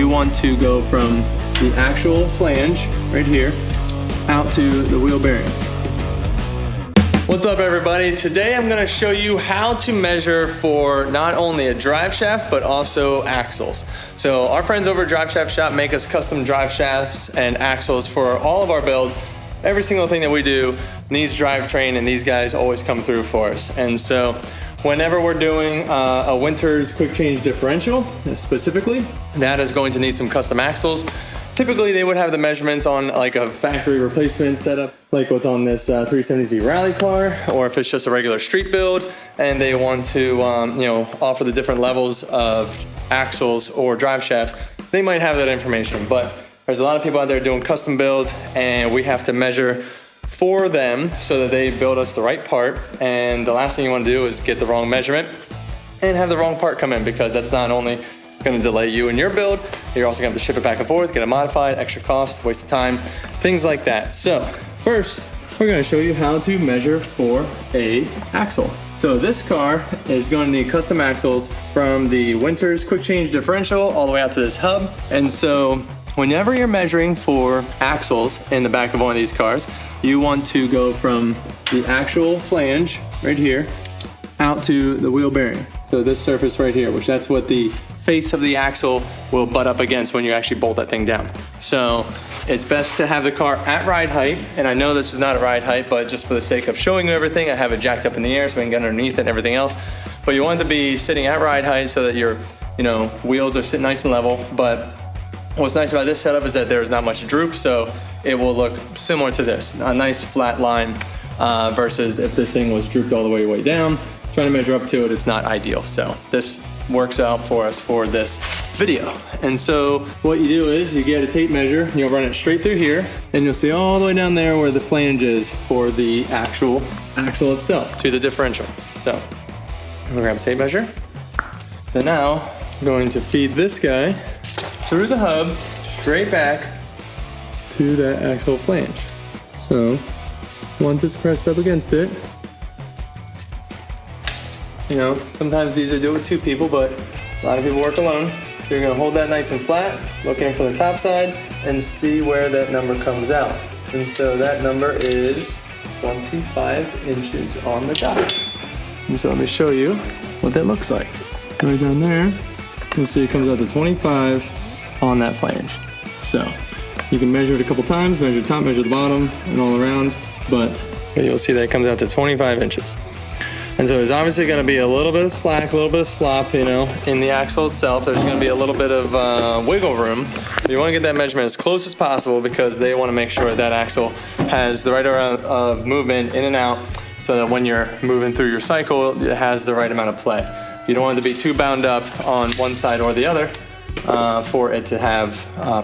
you want to go from the actual flange right here out to the wheel bearing. What's up everybody? Today I'm gonna show you how to measure for not only a drive shaft, but also axles. So our friends over at Drive Shaft Shop make us custom drive shafts and axles for all of our builds. Every single thing that we do needs drivetrain, and these guys always come through for us. And so whenever we're doing a winter's quick change differential, specifically, that is going to need some custom axles. Typically they would have the measurements on like a factory replacement setup, like what's on this 370Z rally car, or if it's just a regular street build and they want to offer the different levels of axles or drive shafts, they might have that information. But there's a lot of people out there doing custom builds, and we have to measure for them so that they build us the right part. And the last thing you want to do is get the wrong measurement and have the wrong part come in, because that's not only going to delay you in your build, you're also going to have to ship it back and forth, get it modified, extra cost, waste of time, things like that. So first, we're going to show you how to measure for a axle. So this car is going to need custom axles from the winter's quick change differential all the way out to this hub. And so whenever you're measuring for axles in the back of one of these cars, you want to go from the actual flange right here out to the wheel bearing. So this surface right here, which that's what the face of the axle will butt up against when you actually bolt that thing down. So it's best to have the car at ride height. And I know this is not at ride height, but just for the sake of showing you everything, I have it jacked up in the air so we can get underneath it and everything else. But you want it to be sitting at ride height so that your wheels are sitting nice and level. But what's nice about this setup is that there's not much droop, so it will look similar to this, a nice flat line, versus if this thing was drooped all the way down. Trying to measure up to it, it's not ideal. So this works out for us for this video. And so what you do is you get a tape measure, you'll run it straight through here, and you'll see all the way down there where the flange is for the actual axle itself to the differential. So I'm gonna grab a tape measure. So now I'm going to feed this guy through the hub, straight back to that axle flange. So once it's pressed up against it, sometimes it's easier to do it with two people, but a lot of people work alone. You're gonna hold that nice and flat, look in from the top side, and see where that number comes out. And so that number is 25 inches on the dot. And so let me show you what that looks like. Right down there, you'll see it comes out to 25 on that flange. So you can measure it a couple times, measure the top, measure the bottom, and all around, but you'll see that it comes out to 25 inches. And so there's obviously going to be a little bit of slack, a little bit of slop, in the axle itself. There's going to be a little bit of wiggle room. You want to get that measurement as close as possible, because they want to make sure that axle has the right amount of movement in and out, so that when you're moving through your cycle, it has the right amount of play. You don't want it to be too bound up on one side or the other for it to have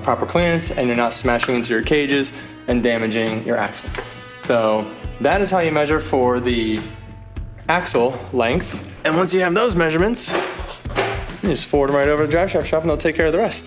proper clearance, and you're not smashing into your cages and damaging your axles. So that is how you measure for the axle length. And once you have those measurements, you just forward them right over to the Drive Shaft Shop and they'll take care of the rest.